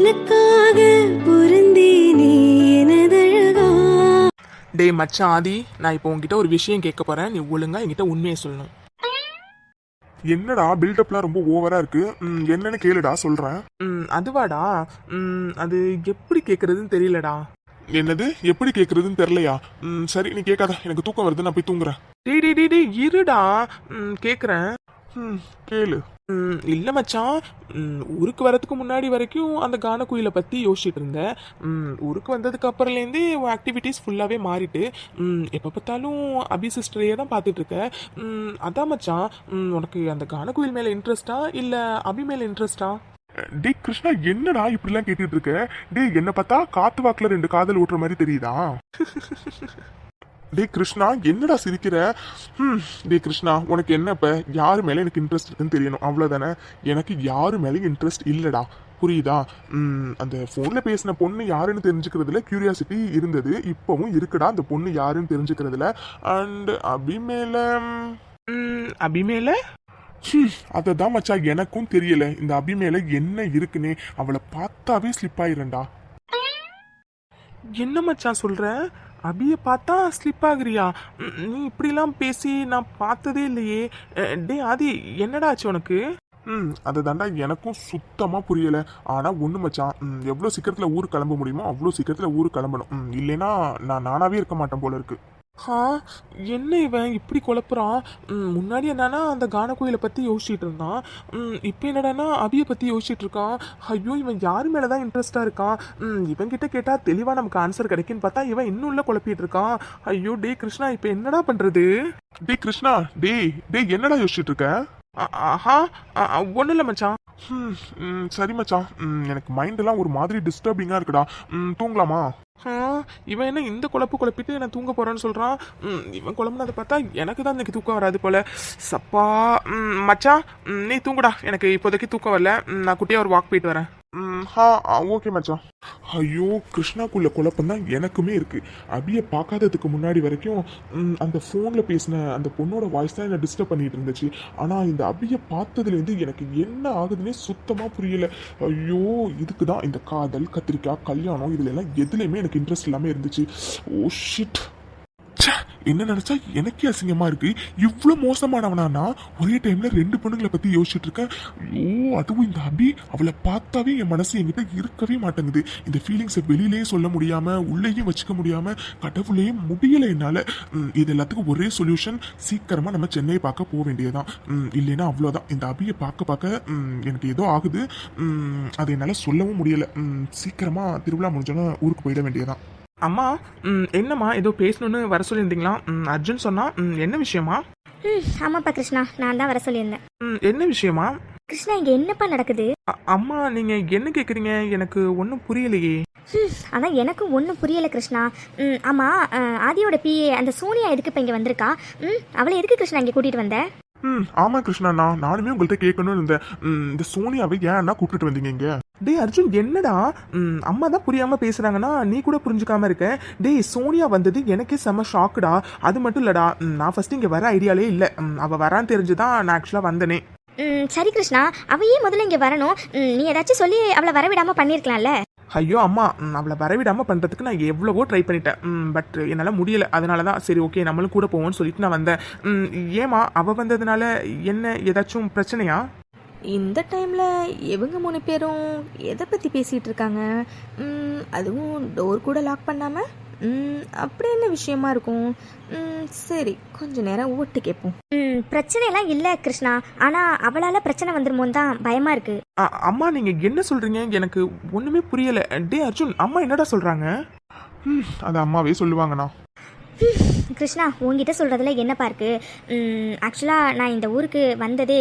உனக்காக பொருந்தேனே எனதழகா. டே மச்சான் ஆதி, நான் இப்போ உங்ககிட்ட ஒரு விஷயம் கேட்க போறேன். நீ ஒழுங்கா என்கிட்ட உண்மையை சொல்லணும். என்னடா பில்டப்லாம் ரொம்ப ஓவரா இருக்கு. என்னன்னு கேளுடா சொல்றேன். அதுவாடா, அது எப்படி கேட்கறதுன்னு தெரியலடா. என்னது எப்படி கேக்குறதுன்னு தெரியலையா? சரி நீ கேட்காத, எனக்கு தூக்கம் வருது, நான் போய் தூங்குறேன். டேய் இருடா, கேக்குறேன். கேளு. இல்ல மச்சான், ஊருக்கு வரதுக்கு முன்னாடி வரைக்கும் அந்த கான குயிலை பத்தி யோசிச்சுட்டு இருந்தேன். ஊருக்கு வந்ததுக்கு அப்புறம்லேருந்தே உன் ஆக்டிவிட்டிஸ் ஃபுல்லாவே மாறிட்டு எப்ப பார்த்தாலும் அபி சிஸ்டரையே தான் பார்த்துட்டு இருக்க. அதான் மச்சான், உனக்கு அந்த கான குயில் மேல இன்ட்ரெஸ்டா இல்ல அபி மேல இன்ட்ரெஸ்டா? டே கிருஷ்ணா, என்னடா இப்படிலாம் கேட்டுட்டு இருக்க? டே என்ன பார்த்தா காத்து வாக்குல 2 காதல் ஓட்டுற மாதிரி தெரியுதா? டே கிருஷ்ணா, என்னடா சிரிக்கிற? டே கிருஷ்ணா, உனக்கு என்ன இப்ப யாரு மேல எனக்கு இன்ட்ரெஸ்ட் இருக்குன்னு தெரியணும், அவ்வளவுதானே? எனக்கு யாரு மேலேயும் இன்ட்ரெஸ்ட் இல்லடா, புரியுதா? அந்த போன்ல பேசின பொண்ணு யாருன்னு தெரிஞ்சுக்கிறதுல கியூரியாசிட்டி இருந்தது, இப்பவும் இருக்குடா அந்த பொண்ணு யாருன்னு தெரிஞ்சுக்கிறதுல. அண்ட் அபி மேல அததான் மச்சா எனக்கும் தெரியல, இந்த அபி மேல என்ன இருக்குன்னே. அவளை பார்த்தாவே ஸ்லிப் ஆயிரண்டா. என்ன மச்சான் சொல்ற? அபிய பார்த்தா ஸ்லிப் ஆகுறியா? நீ இப்படிலாம் பேசி நான் பார்த்ததே இல்லையே. டே ஆதி, என்னடா ஆச்சு உனக்கு? அது தாண்டா எனக்கும் சுத்தமா புரியல. ஆனா ஒண்ணு மச்சான், எவ்வளவு சீக்கிரத்துல ஊருக்கு கிளம்ப முடியுமோ அவ்வளவு சீக்கிரத்துல ஊருக்கு கிளம்பணும். இல்லைன்னா நான் நானாவே இருக்க மாட்டேன் போல இருக்கு. என்ன இவன் இப்படி குழப்புறான்? முன்னாடி என்னன்னா அந்த கான கோயிலை பத்தி யோசிச்சுட்டு இருந்தான், இப்போ என்னடானா அபியை பத்தி யோசிச்சுட்டு இருக்கான். ஐயோ, இவன் யாரு மேலதான் இன்ட்ரெஸ்டா இருக்கான்? இவன் கிட்ட கேட்டா தெளிவா நமக்கு ஆன்சர் கிடைக்குன்னு பார்த்தா இவன் இன்னும் உள்ள குழப்பிட்டு இருக்கான். ஐயோ டே கிருஷ்ணா, இப்போ என்னடா பண்றது? டே கிருஷ்ணா, டே என்னடா யோசிச்சுட்டு இருக்க? ஒன்னும் இல்ல மச்சான். சரி மச்சான், எனக்கு மைண்ட் எல்லாம் ஒரு மாதிரி டிஸ்டர்பிங்கா இருக்குடா. தூங்கலாமா? இவன் என்ன இந்த குழப்பிட்டு என்ன தூங்க போறான்னு சொல்றான். இவன் குழம்புனதை பார்த்தா எனக்கு தான் இன்னைக்கு தூக்கம் வராது போல. சப்பா. மச்சான், நீ தூங்குடா, எனக்கு இப்போதைக்கு தூக்கம் வரல. நான் குட்டியா ஒரு வாக் போயிட்டு வரேன். ஓகே மச்சான். ஐயோ, கிருஷ்ணாக்குள்ள குழப்பம் தான் எனக்குமே இருக்கு. அபியை பார்க்காததுக்கு முன்னாடி வரைக்கும் அந்த ஃபோனில் பேசின அந்த பொண்ணோட வாய்ஸ் தான் என்னை டிஸ்டர்ப் பண்ணிட்டு இருந்துச்சு. ஆனால் இந்த அபியை பார்த்ததுலேருந்து எனக்கு என்ன ஆகுதுன்னே சுத்தமாக புரியல. ஐயோ, இதுக்கு தான் இந்த காதல், கத்திரிக்காய், கல்யாணம் இதுல எல்லாம் எதுலையுமே எனக்கு இன்ட்ரெஸ்ட் இல்லாமல் இருந்துச்சு. ஓ ஷிட், என்ன நினைச்சா எனக்கே அசிங்கமா இருக்கு. இவ்வளவு மோசமானவனா ஒரே டைம்ல 2 பொண்ணுங்களை பத்தி யோசிச்சுட்டு இருக்கேன். ஐயோ, அதுவும் இந்த அபி, அவளை பார்த்தாவே என் மனசு என்கிட்ட இருக்கவே மாட்டேங்குது. இந்த ஃபீலிங்ஸை வெளியிலேயே சொல்ல முடியாம, உள்ளேயும் வச்சுக்க முடியாம, கடவுளையும் முடியல என்னால. இது எல்லாத்துக்கும் ஒரே சொல்யூஷன், சீக்கிரமா நம்ம சென்னையை பார்க்க போக வேண்டியதான். இல்லைன்னா அவ்வளவுதான். இந்த அபியை பார்க்க எனக்கு ஏதோ ஆகுது. அதை என்னால சொல்லவும் முடியல. சீக்கிரமா திருவிழா முடிஞ்சோன்னா ஊருக்கு போயிட வேண்டியதான். அம்மா, என்னம்மா ஏதோ பேசணும்னு வர சொல்லியிருந்தீங்களா? அர்ஜுன் சொன்னா, என்ன விஷயமா? ஆமாப்பா கிருஷ்ணா, நான் தான் வர சொல்லியிருந்தேன். என்ன விஷயமா? கிருஷ்ணா, இங்க என்னப்பா நடக்குது? அம்மா, நீங்க என்ன கேக்குறீங்க? எனக்கு ஒன்றும் புரியலையே. அதான் எனக்கும் ஒன்றும் புரியல கிருஷ்ணா. ஆமா, ஆதியோட பிஏ அந்த சோனியா எதுக்கு இப்போ இங்கே வந்திருக்கா? அவளை எதுக்கு கிருஷ்ணா இங்கே கூட்டிட்டு வந்த? ஆமா கிருஷ்ணா, நானுமே உங்கள்கிட்ட கேட்கணும்னு இருந்தேன். இந்த சோனியாவை ஏன்னா கூப்பிட்டு வந்தீங்க இங்க? டேய் அர்ஜுன், என்னடா அம்மா தான் புரியாம பேசுறாங்கன்னா நீ கூட புரிஞ்சுக்காம இருக்க. டேய், சோனியா வந்தது எனக்கே செம்ம ஷாக்குடா. அது மட்டும் இல்லடா, நான் ஃபர்ஸ்ட் இங்க வர ஐடியாலே இல்லை. அவ வரான்னு தெரிஞ்சுதான் நான் ஆக்சுவலா வந்தனே. சரி கிருஷ்ணா, அவ ஏன் முதல்ல இங்கே வரணும்? நீ ஏதாச்சும் சொல்லி அவளை வரவிடாம பண்ணியிருக்கலாம்ல? ஐயோ அம்மா, அவளை வரவிடாம பண்றதுக்கு நான் எவ்வளவோ ட்ரை பண்ணிட்டேன். பட் என்னால் முடியல. அதனால தான் சரி ஓகே நம்மளும் கூட போவோம்னு சொல்லிட்டு நான் வந்தேன். ஏமா, அவ வந்ததுனால என்ன ஏதாச்சும் பிரச்சனையா? இந்த டைமில் இவங்க 3 பேரும் எதை பற்றி பேசிகிட்டு இருக்காங்க? அதுவும் டோர் கூட லாக் பண்ணாமல் அப்படி என்ன விஷயமா இருக்கும்? சரி, கொஞ்ச நேரம் ஓட்டு கேட்போம். பிரச்சனை எல்லாம் இல்ல கிருஷ்ணா, ஆனா அவளால பிரச்சனை வந்துருமோன்னு தான் பயமா இருக்கு. அம்மா, நீங்க என்ன சொல்றீங்க? எனக்கு ஒண்ணுமே புரியல. டே அர்ஜுன், அம்மா என்னடா சொல்றாங்க? அது அம்மாவே சொல்லுவாங்கண்ணா. கிருஷ்ணா, உங்ககிட்ட சொல்கிறதுல என்னப்பா இருக்குது? ஆக்சுவலாக நான் இந்த ஊருக்கு வந்ததே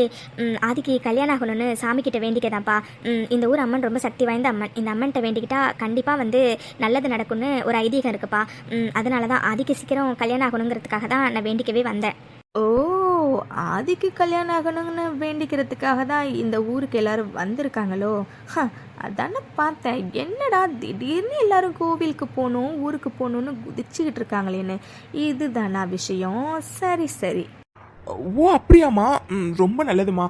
ஆதிக்கு கல்யாணம் ஆகணும்னு சாமிக்கிட்ட வேண்டிக்கதான்ப்பா. இந்த ஊர் அம்மன் ரொம்ப சக்தி வாய்ந்த அம்மன். இந்த அம்மன்கிட்ட வேண்டிக்கிட்டா கண்டிப்பாக வந்து நல்லது நடக்கும்னு ஒரு ஐதீகம் இருக்குப்பா. அதனால தான் ஆதிக்கு சீக்கிரம் கல்யாணம் ஆகணுங்கிறதுக்காக தான் நான் வேண்டிக்கவே வந்தேன். ஓ, ஆதிக்கு கல்யாணம் ஆகணும்னு வேண்டிக்கிறதுக்காக தான் இந்த ஊருக்கு எல்லாரும் வந்திருக்காங்களோ? அதானே பார்த்தேன், என்னடா திடீர்னு எல்லாரும் கோவிலுக்கு போகணும் ஊருக்கு போகணுன்னு குதிச்சுக்கிட்டு இருக்காங்களேன்னு. இதுதானா விஷயம்? சரி சரி. ஓ அப்படியாம்மா, ரொம்ப நல்லதுமா.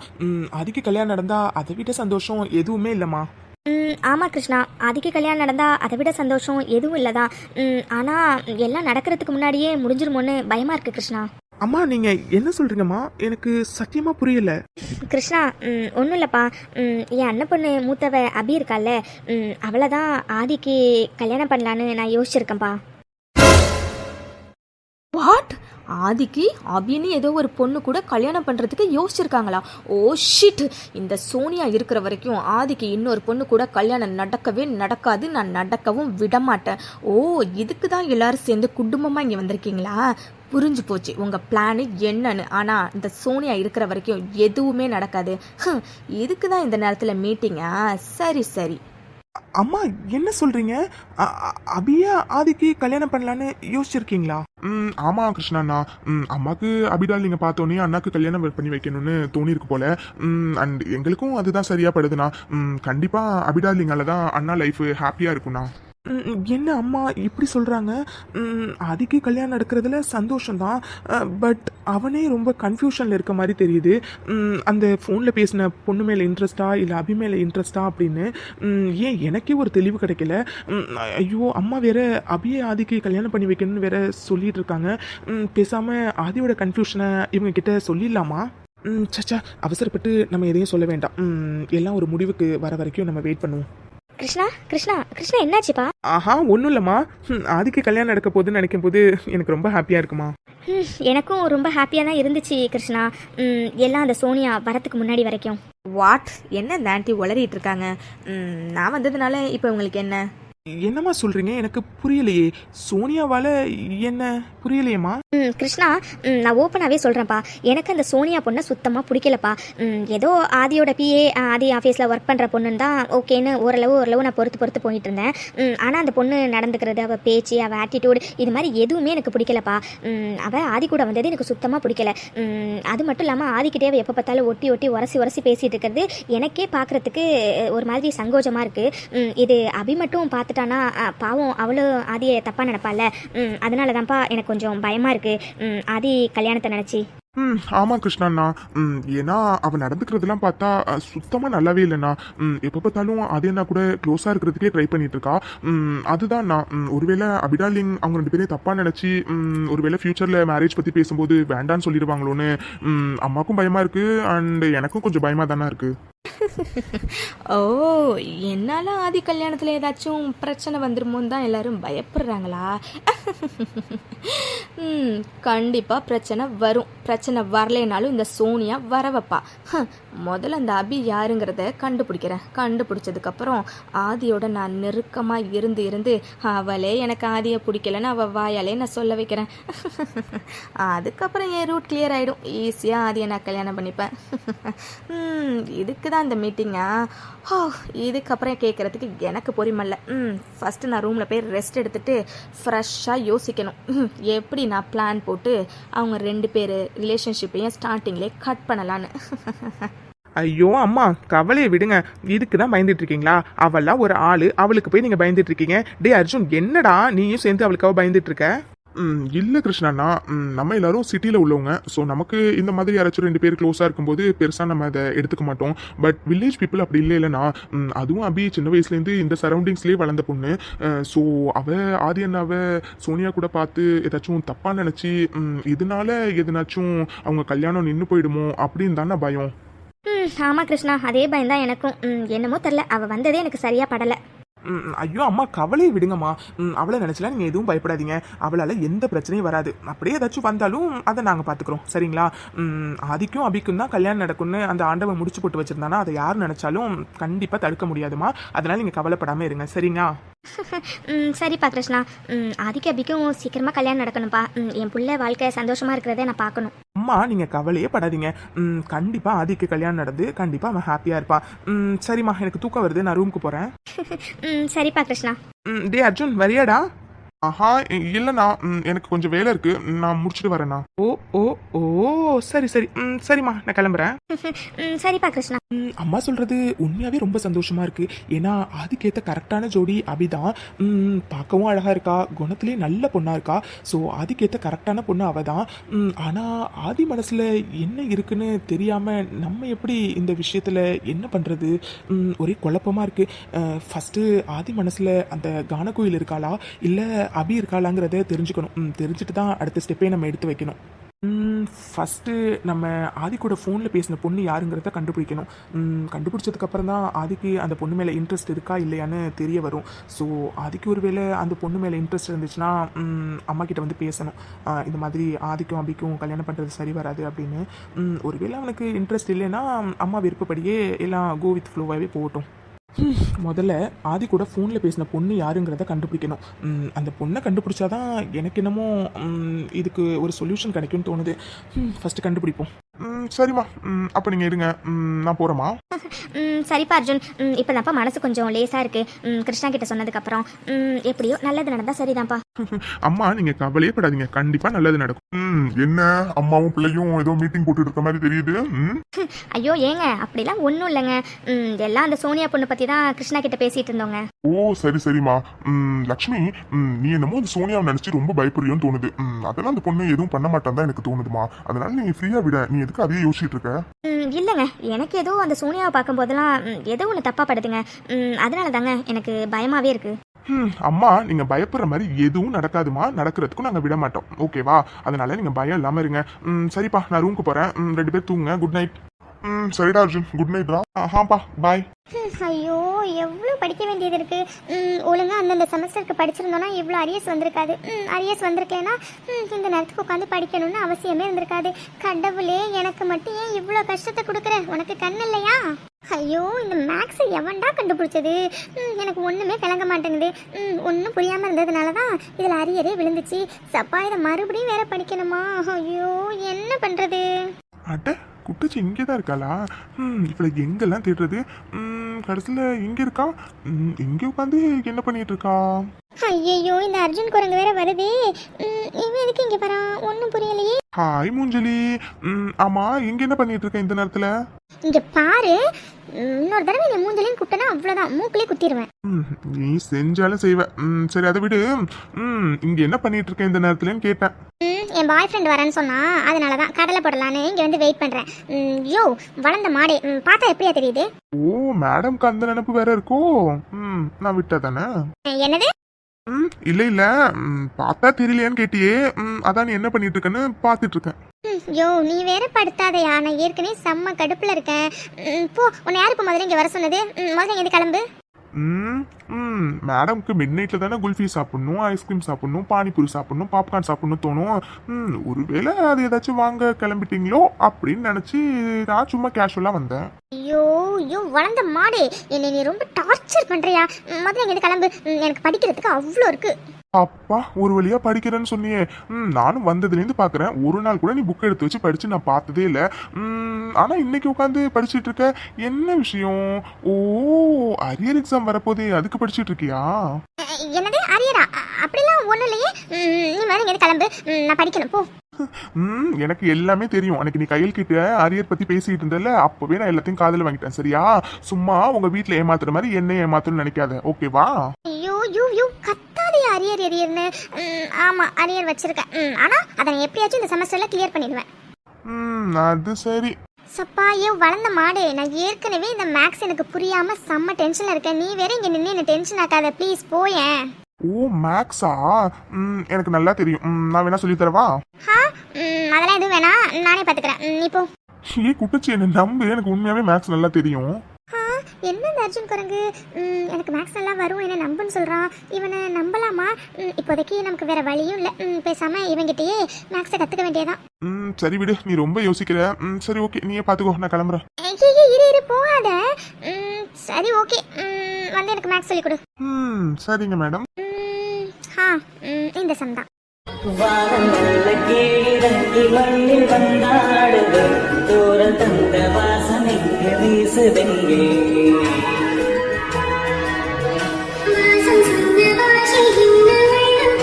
அதுக்கு கல்யாணம் நடந்தா அதை விட சந்தோஷம் எதுவுமே இல்லைம்மா. ஆமாம் கிருஷ்ணா, ஆதிக்கு கல்யாணம் நடந்தால் அதை விட சந்தோஷம் எதுவும் இல்லை தான். ஆனால் எல்லாம் நடக்கிறதுக்கு முன்னாடியே முடிஞ்சிருமோன்னு பயமாக இருக்குது கிருஷ்ணா. அம்மா நீங்க என்ன சொல்றீங்கம்மா? எனக்கு சத்தியமா புரியல. கிருஷ்ணா, ஒன்றும் இல்லைப்பா. என் அண்ணன் பொண்ணு மூத்தவ அபி இருக்கால்ல, அவளை தான் ஆதிக்கு கல்யாணம் பண்ணலான்னு நான் யோசிச்சிருக்கேன்ப்பா. வாட்? ஆதிக்கு அபின்னு ஏதோ ஒரு பொண்ணு கூட கல்யாணம் பண்ணுறதுக்கு யோசிச்சிருக்காங்களா? Oh shit! இந்த சோனியா இருக்கிற வரைக்கும் ஆதிக்கு இன்னொரு பொண்ணு கூட கல்யாணம் நடக்கவே நடக்காது, நான் நடக்கவும் விடமாட்டேன். ஓ, இதுக்கு தான் எல்லாரும் சேர்ந்து குடும்பமாக இங்கே வந்திருக்கீங்களா? புரிஞ்சு போச்சு உங்கள் பிளானு என்னன்னு. ஆனால் இந்த சோனியா இருக்கிற வரைக்கும் எதுவுமே நடக்காது. இதுக்கு தான் இந்த நேரத்தில் மீட்டிங்கா? சரி சரி. அம்மா என்ன சொல்றீங்க? அபியா ஆதிக்கு கல்யாணம் பண்ணலான்னு யோசிச்சிருக்கீங்களா? ஆமா கிருஷ்ணா, அம்மாக்கு அபிடால் நீங்க பார்த்தோன்னே அண்ணாக்கு கல்யாணம் பண்ணி வைக்கணும்னு தோணிருக்கு போல. அண்ட் எங்களுக்கும் அதுதான் சரியா படுதுண்ணா. கண்டிப்பா அபிடாலிங்கால தான் அண்ணா லைஃப் ஹாப்பியா இருக்கும்ண்ணா. என்ன அம்மா இப்படி சொல்றாங்க? ஆதிக்கு கல்யாணம் நடக்கிறதுல சந்தோஷம்தான், பட் அவனே ரொம்ப கன்ஃபியூஷன்ல இருக்க மாதிரி தெரியுது. அந்த ஃபோனில் பேசின பொண்ணு மேலே இன்ட்ரெஸ்டா இல்லை அபி மேலே இன்ட்ரெஸ்டா அப்படின்னு ஏன் எனக்கே ஒரு தெளிவு கிடைக்கல. ஐயோ, அம்மா வேற அபியை ஆதிக்கு கல்யாணம் பண்ணி வைக்கணும்னு வேற சொல்லிட்டு இருக்காங்க. பேசாம ஆதியோட கன்ஃபியூஷனை இவங்க கிட்ட சொல்லிடலாமா? சச்சா, அவசரப்பட்டு நம்ம எதையும் சொல்ல வேண்டாம். எல்லாம் ஒரு முடிவுக்கு வர வரைக்கும் நம்ம வெயிட் பண்ணுவோம். கிருஷ்ணா கிருஷ்ணா கிருஷ்ணா, என்னாச்சுப்பா? ஆஹா, ஒன்றும் இல்லைம்மா. ஆதிக்கு கல்யாணம் நடக்க போகுதுன்னு நினைக்கும் போது எனக்கு ரொம்ப ஹாப்பியாக இருக்குமா. எனக்கும் ரொம்ப ஹாப்பியாக தான் இருந்துச்சு கிருஷ்ணா. எல்லாம் அந்த சோனியா வரத்துக்கு முன்னாடி வரைக்கும். வாட்? என்ன இந்த ஆண்டி உளறிட்டு இருக்காங்க? நான் வந்ததுனால இப்போ உங்களுக்கு என்ன? என்னம்மா சொல்றீங்க? எனக்கு புரியலையே. சோனியாவால என்ன புரியலையேம்மா? கிருஷ்ணா, நான் ஓப்பனாகவே சொல்கிறேன்ப்பா. எனக்கு அந்த சோனியா பொண்ணை சுத்தமாக பிடிக்கலப்பா. ஏதோ ஆதியோட பிஏ ஆதி ஆஃபீஸில் ஒர்க் பண்ணுற பொண்ணுன்னு தான் ஓகேன்னு ஓரளவு நான் பொறுத்து போயிட்டு இருந்தேன். ஆனால் அந்த பொண்ணு நடந்துக்கிறது, அவள் பேச்சு, அவள் ஆட்டிடியூடு, இது மாதிரி எதுவுமே எனக்கு பிடிக்கலப்பா. அவள் ஆதி கூட வந்தது எனக்கு சுத்தமாக பிடிக்கல. அது மட்டும் இல்லாமல் ஆதிக்கிட்டே அவள் எப்போ பார்த்தாலும் ஒட்டி உரசி பேசிகிட்டு இருக்கிறது எனக்கே பார்க்குறதுக்கு ஒரு மாதிரி சங்கோஜமாக இருக்குது. இது அபி மட்டும் பார்த்துட்டானா பாவம், அவளும் ஆதியை தப்பாக நினைப்பால. அதனால தான்ப்பா எனக்கு கொஞ்சம் பயமாக இருக்குது ஆதி கல்யாணத்தை நினச்சி. ஆமா கிருஷ்ணா, ஏன்னா அவன் நடந்துக்கிறதுலாம் பார்த்தா சுத்தமா நல்லாவே இல்லைண்ணா. எப்போ பார்த்தாலும் அதே என்ன கூட க்ளோஸா இருக்கிறதுக்கே ட்ரை பண்ணிட்டு இருக்கா. அதுதான் நான் ஒருவேளை அபிடாலிங் அவங்க 2 பேரையும் தப்பா நினைச்சு ஒருவேளை ஃபியூச்சர்ல மேரேஜ் பத்தி பேசும்போது வேண்டான்னு சொல்லிடுவாங்களோன்னு அம்மாக்கும் பயமா இருக்கு, அண்ட் எனக்கும் கொஞ்சம் பயமா தானே இருக்கு. ஓ, என்னால் ஆதி கல்யாணத்தில் ஏதாச்சும் பிரச்சனை வந்துருமோன்னு தான் எல்லாரும் பயப்படுறாங்களா? கண்டிப்பாக பிரச்சனை வரும். பிரச்சனை வரலைனாலும் இந்த சோனியா வர வைப்பா. முதல்ல அந்த அபி யாருங்கிறத கண்டுபிடிச்சதுக்கப்புறம் ஆதியோட நான் நெருக்கமாக இருந்து அவளே எனக்கு ஆதியை பிடிக்கலன்னு அவள் வாயாலே நான் சொல்ல வைக்கிறேன். அதுக்கப்புறம் என் ரூட் கிளியர் ஆகிடும். ஈஸியாக ஆதியை நான் கல்யாணம் பண்ணிப்பேன். இதுக்கு தான் இந்த மீட்டிங்கா? இதுக்கப்புறம் கேட்குறதுக்கு எனக்கு பொறுமல்ல. ஃபஸ்ட்டு நான் ரூமில் போய் ரெஸ்ட் எடுத்துகிட்டு ஃப்ரெஷ்ஷாக யோசிக்கணும் எப்படி நான் பிளான் போட்டு அவங்க 2 பேர் ரிலேஷன்ஷிப்பையும் ஸ்டார்டிங்லேயே கட் பண்ணலான்னு. ஐயோ அம்மா, கவலையை விடுங்க. இதுக்கு தான் பயந்துட்டு இருக்கீங்களா? அவெல்லாம் ஒரு ஆளு, அவளுக்கு போய் நீங்க பயந்துட்டு இருக்கீங்க. டே அர்ஜுன், என்னடா நீயும் சேர்ந்து அவளுக்காக பயந்துட்டு இருக்க? இல்லை கிருஷ்ணா, நம்ம எல்லாரும் சிட்டியில் உள்ளவங்க. ஸோ நமக்கு இந்த மாதிரி யாராச்சும் 2 பேர் க்ளோஸாக இருக்கும்போது பெருசாக நம்ம அதை எடுத்துக்க மாட்டோம். பட் வில்லேஜ் பீப்புள் அப்படி இல்லைன்னா, அதுவும் அபி சின்ன வயசுலேருந்து இந்த சரௌண்டிங்ஸ்லேயே வளர்ந்த பொண்ணு. ஸோ அவள் ஆதி அண்ணாவை சோனியா கூட பார்த்து ஏதாச்சும் தப்பாக நினச்சி இதனால எதுனாச்சும் அவங்க கல்யாணம் நின்று போயிடுமோ அப்படின்னு தானே பயம். ஆமாம் கிருஷ்ணா, அதே பயம்தான் எனக்கும். என்னமோ தெரில, அவள் வந்ததே எனக்கு சரியாக படலை. ஐயோ அம்மா, கவலையை விடுங்கம்மா. அவளை நினைச்சலாம் நீங்க எதுவும் பயப்படாதீங்க. அவளால எந்த பிரச்சனையும் வராது. அப்படியே ஏதாச்சும் வந்தாலும் அதை நாங்க பாத்துக்கிறோம், சரிங்களா? ஆதிக்கும் அபிக்கும் தான் கல்யாணம் நடக்கும்னு அந்த ஆண்டவன் முடிச்சு போட்டு வச்சிருந்தானா அதை யார் நினைச்சாலும் கண்டிப்பா தடுக்க முடியாதுமா. அதனால நீங்க கவலைப்படாம இருங்க, சரிங்களா? சரிப்பா கிருஷ்ணா. ஆதிக்கு அபிக்கும் சீக்கிரமா கல்யாணம் நடக்கணும்ப்பா. என் பிள்ளை வாழ்க்கை சந்தோஷமா இருக்கிறத நான் பார்க்கணும். அம்மா நீங்க கவலையே படாதீங்க. கண்டிப்பா ஆதிக்கு கல்யாணம் நடந்து கண்டிப்பா அவன் ஹாப்பியா இருப்பான். சரிம்மா, எனக்கு தூக்கம் வருது, நான் ரூமுக்கு போறேன். சரிப்பா கிருஷ்ணா. டே அர்ஜுன், வரியாடா? ஆஹா இல்லைண்ணா எனக்கு கொஞ்சம் வேலை இருக்கு நான் முடிச்சுட்டு வரேண்ணா. ஓ ஓ ஓ சரி சரி சரிம்மா நான் கிளம்புறேன். சரிப்பா கிருஷ்ணா. அம்மா சொல்றது உண்மையாவே ரொம்ப சந்தோஷமா இருக்கு. ஏன்னா அதுக்கேற்ற கரெக்டான ஜோடி அபிதான். பார்க்கவும் அழகா இருக்கா, குணத்திலே நல்ல பொண்ணா இருக்கா. ஸோ அதுக்கேற்ற கரெக்டான பொண்ணு அவ தான். ஆனா ஆதி மனசுல என்ன இருக்குன்னு தெரியாம நம்ம எப்படி இந்த விஷயத்துல என்ன பண்றது? ஒரே குழப்பமா இருக்கு. ஃபர்ஸ்ட் ஆதி மனசுல அந்த கானகோயில் இருக்காளா இல்ல அபி இருக்காளாங்கிறத தெரிஞ்சுக்கணும். தெரிஞ்சுட்டு தான் அடுத்த ஸ்டெப்பே நம்ம எடுத்து வைக்கணும். ஃபஸ்ட்டு நம்ம ஆதி கூட ஃபோனில் பேசின பொண்ணு யாருங்கிறத கண்டுபிடிக்கணும். கண்டுபிடிச்சதுக்கப்புறம் தான் ஆதிக்கு அந்த பொண்ணு மேலே இன்ட்ரெஸ்ட் இருக்கா இல்லையான்னு தெரிய வரும். ஸோ ஆதிக்கு ஒரு வேளை அந்த பொண்ணு மேலே இன்ட்ரெஸ்ட் இருந்துச்சுன்னா அம்மா கிட்ட வந்து பேசணும். இந்த மாதிரி ஆதிக்கும் அபிக்கும் கல்யாணம் பண்ணுறது சரி வராது அப்படின்னு. ஒருவேளை அவனுக்கு இன்ட்ரெஸ்ட் இல்லைன்னா அம்மா விருப்பப்படியே எல்லாம் கோ வித் ஃப்ளோவாகவே போகட்டும். முதல்ல ஆதி கூட ஃபோனில் பேசின பொண்ணு யாருங்கிறத கண்டுபிடிக்கணும். அந்த பொண்ணை கண்டுபிடிச்சாதான் எனக்கு என்னமோ இதுக்கு ஒரு சொல்யூஷன் கிடைக்கும்னு தோணுது. ஃபஸ்ட்டு கண்டுபிடிப்போம். சரிம்மா அப்போ நீங்கள் இருங்க, நான் போகிறேம்மா. சரிப்பா அர்ஜுன். இப்போ தான்ப்பா மனசு கொஞ்சம் லேசாக இருக்கு. கிருஷ்ணா கிட்ட சொன்னதுக்கப்புறம் எப்படியோ நல்லது நடந்தா சரிதான்ப்பா. அம்மா நீங்கள் கவலையே படாதீங்க, கண்டிப்பாக நல்லது நடக்கும். என்ன அம்மாவும் பிள்ளையும் ஏதோ மீட்டிங் போட்டு இருக்க மாதிரி தெரியுது. ஐயோ ஏங்க அப்படிலாம் ஒன்றும் இல்லைங்க. எல்லாம் அந்த சோனியா பொண்ணு பற்றி தான் கிருஷ்ணா கிட்ட பேசிட்டு இருந்தோங்க. ஓ சரி சரிம்மா. லக்ஷ்மி நீ என்னமோ அந்த சோனியாவை நினைச்சு ரொம்ப பயப்படுறியோன்னு தோணுது. அதெல்லாம் அந்த பொண்ணு எதுவும் பண்ண மாட்டான் தான் எனக்கு தோணுதுமா. அதனால நீ ஃப்ரீயா விட, நீ எதுக்கு அதையே யோசிச்சுட்டு இருக்க? இல்லைங்க, எனக்கு ஏதோ அந்த சோனியாவை பார்க்கும் போதெல்லாம் ஏதோ ஒன்று தப்பா படுதுங்க. அதனால தாங்க எனக்கு பயமாவே இருக்கு. அம்மா நீங்க பயப்படுற மாதிரி எதுவும் நடக்காதுமா, நடக்கிறதுக்கும் நாங்க விட மாட்டோம், ஓகேவா? அதனால நீங்க பயம் இல்லாம இருங்க. சரிப்பா நான் ரூமுக்கு போறேன். 2 பேர் தூங்குங்க. Good night. சரிடா அர்ஜுன், குட் நைட்ரா. ஆஹாப்பா பாய். ஐயோ எவ்வளோ படிக்க வேண்டியது இருக்கு. ஒழுங்கா அந்தந்த செமஸ்டருக்கு படிச்சிருந்தோன்னா இவ்வளோ அரியர்ஸ் வந்திருக்காது. அரியர்ஸ் வந்திருக்கேன்னா இந்த நேரத்துக்கு உட்காந்து படிக்கணும்னு அவசியமே இருந்திருக்காது. கடவுளே எனக்கு மட்டும் ஏன் இவ்வளோ கஷ்டத்தை கொடுக்குற? உனக்கு கண் இல்லையா? ஐயோ இந்த மேக்ஸை எவன்டா கண்டுபிடிச்சது? எனக்கு ஒன்றுமே விளங்க மாட்டேங்குது. ஒன்றும் புரியாமல் இருந்ததுனால தான் இதில் அரியரே விழுந்துச்சு. சப்பா இதை மறுபடியும் வேற படிக்கணுமா? ஐயோ என்ன பண்ணுறது? அட குட்டச்சி இங்கே தான் இருக்காளா? இவளை எங்கெல்லாம் தேடுறது? கடைசியில் இங்கே இருக்கா. இங்கே உட்காந்து என்ன பண்ணிட்டு இருக்கா? ஐயோ இந்த அர்ஜுன் குரங்கு வேற வருது. இவன் எதுக்கு இங்கே வரான்? ஒன்றும் புரியலையே. ஹாய் மூஞ்சலி. ஆமா இங்க என்ன பண்ணிட்டு இருக்க இந்த நேரத்துல? இங்க பாரு, இன்னொரு தடவை நீ மூஞ்சலையும் குட்டனா அவ்வளவுதான், மூக்கிலே குத்திடுவேன். நீ செஞ்சாலும் செய்வ. சரி அதை விடு. இங்க என்ன பண்ணிட்டு இருக்க இந்த நேரத்துலன்னு கேட்டேன். என் பாய் ஃப்ரெண்ட் வரேன்னு சொன்னா, அதனாலதான் கடலை போடலான்னு இங்க வந்து வெயிட் பண்றேன். யோ வளர்ந்த மாடே, பார்த்தா எப்படியா தெரியுது? ஓ மேடம்க்கு அந்த நினைப்பு வேற இருக்கோ? நான் விட்டா தானே. என்னது? இல்ல இல்ல பார்த்தா தெரியலையான்னு கேட்டியே, அதான் நீ என்ன பண்ணிட்டு இருக்கன்னு பாத்துட்டு இருக்கேன். யோ நீ வேற படுத்தாதையா, நான் ஏற்கனவே செம்ம கடுப்புல இருக்கேன். போ, உன்னை யாரு இப்போ முதல்ல இங்க வர சொன்னது? முதல்ல இங்க கிளம்பு. மேடம்க்கு மிட் நைட்ல தானே குல்ஃபி சாப்பிடணும், ஐஸ்கிரீம் சாப்பிடணும், பானிபூரி சாப்பிடணும், பாப்கார்ன் சாப்பிடணும் தோணும். ஒருவேளை அது ஏதாச்சும் வாங்க கிளம்பிட்டீங்களோ அப்படின்னு நினைச்சு நான் சும்மா கேஷுவலா வந்தேன். ஐயோ ஐயோ வளர்ந்த மாடே, என்னை நீ ரொம்ப டார்ச்சர் பண்றியா? முதல்ல இங்க கிளம்பு, எனக்கு படிக்கிறதுக்கு அவ்வளோ இருக்கு. அப்பா ஒரு வழியா படிக்கிறேன்னு சொன்னியே. நானும் வந்ததுலேருந்து பாக்குறேன், ஒரு நாள் கூட நீ புக் எடுத்து வச்சு படிச்சு நான் பார்த்ததே இல்லை. ஆனா இன்னைக்கு உட்காந்து படிச்சுட்டு இருக்க, என்ன விஷயம்? ஓ அரியர் எக்ஸாம் வரப்போதே, அதுக்கு படிச்சுட்டு இருக்கியா? என்னது அரியரா? அப்படிலாம் ஒண்ணும் இல்லையே. நீ வேற இங்க கிளம்பு, நான் படிக்கணும் போ. எனக்கு எல்லாமே தெரியும். அன்னைக்கு நீ கையில் கிட்ட அரியர் பத்தி பேசிட்டு இருந்தல, அப்பவே நான் எல்லாத்தையும் காதுல வாங்கிட்டேன். சரியா? சும்மா உங்க வீட்டுல ஏமாத்துற மாதிரி என்ன ஏமாத்தணும்னு நினைக்காத, ஓகேவா? ஐயோ யூ யூ கத்தாதே அரியர் அரியர்னு. ஆமா அரியர் வச்சிருக்கேன். ஆனா அதை நான் எப்படியாச்சும் இந்த செமஸ்டர்ல கிளியர் பண்ணிடுவேன். அது சரி. சப்பா ஏன் வளர்ந்த மாடு, நான் ஏற்கனவே இந்த மேக்ஸ் எனக்கு புரியாம செம்ம டென்ஷன்ல இருக்கேன். நீ வேற இங்க நின்று என்ன டென்ஷன் ஆக்காத ப்ளீஸ், போயேன். ஓ மேக்ஸா? எனக்கு நல்லா தெரியும். நான் வேணா சொல்லி தரவா? அதெல்லாம் எதுவும் வேணா, நானே பாத்துக்கிறேன். நீ போ. ஏ குட்டச்சி என்ன நம்பு, எனக்கு உண்மையாவே மேக்ஸ் நல்லா தெரியும். என்ன அர்ஜுன் குரங்கு, எனக்கு மேக்ஸ் நல்லா வரும் என்ன நம்புன்னு சொல்றான். இவனை நம்பலாமா? இப்போதைக்கு நமக்கு வேற வழியும் இல்லை. பேசாம இவங்கிட்டயே மேக்ஸை கத்துக்க வேண்டியதான். சரி விடு, நீ ரொம்ப யோசிக்கிற. சரி ஓகே, நீயே பாத்துக்கோ, நான் கிளம்புறேன். இரு போகாத. சரி ஓகே, வந்து எனக்கு மேக்ஸ் சொல்லி கொடு. சரிங்க மேடம். இந்த சந்தா மண்ணில் வந்தாடுது தோர தந்த வாசனைக்கு வீசுதெங்கே வாசம் சொந்த வாசை இந்த வெள்ளம்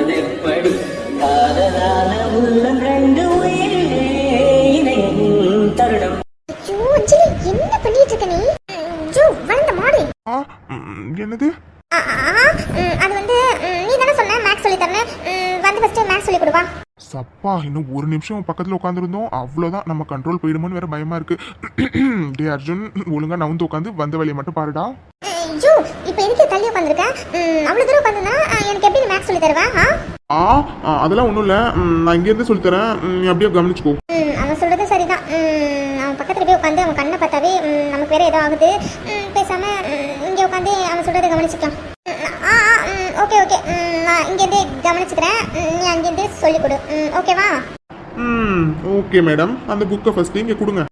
வாழ்வதெப்படி காதலான உள்ளம் ரெண்டு உயிரிலே இணையும் தருணம். என்ன பண்ணிட்டு இருக்க நீ ஜோ வளர்ந்த மாடு ஆ என்னது அது வந்து நீ தானே சொன்ன மேக்ஸ் சொல்லி தரேன் வந்து ஃபர்ஸ்ட் மேக்ஸ் சொல்லி கொடுவா சப்பா இன்னும் ஒரு நிமிஷம் பக்கத்தில் உட்காந்துருந்தோம் அவ்வளோதான் நம்ம கண்ட்ரோல் போயிடுமோன்னு வேற பயமா இருக்கு டே அர்ஜுன் ஒழுங்கா நவுந்து உட்காந்து வந்த வழியை மட்டும் பாருடா ஜோ இப்போ எதுக்கு தள்ளி உட்காந்துருக்க அவ்வளோ தூரம் உட்காந்துனா எனக்கு எப்படி மேக்ஸ் சொல்லி தருவா அதெல்லாம் ஒன்றும் இல்லை நான் இங்கேருந்து சொல்லித்தரேன் நீ அப்படியே கவனிச்சுக்கோ அவன் சொல்றது சரிதான் அவன் பக்கத்துல போய் உட்காந்து அவன் கண்ணை பார்த்தாவே நமக்கு வேற ஏதோ ஆகுது பேசாம இங்கே உட்காந்து அவன் சொல்றதை கவனிச்சுக்கலாம் ஓகே ஓகே நான் இங்கேருந்தே கவனிச்சுக்கிறேன் நீ அங்கேருந்து சொல்லிக் கொடு ஓகேவா ஓகே மேடம் அந்த புக்கை ஃபர்ஸ்ட் இங்கே கொடுங்க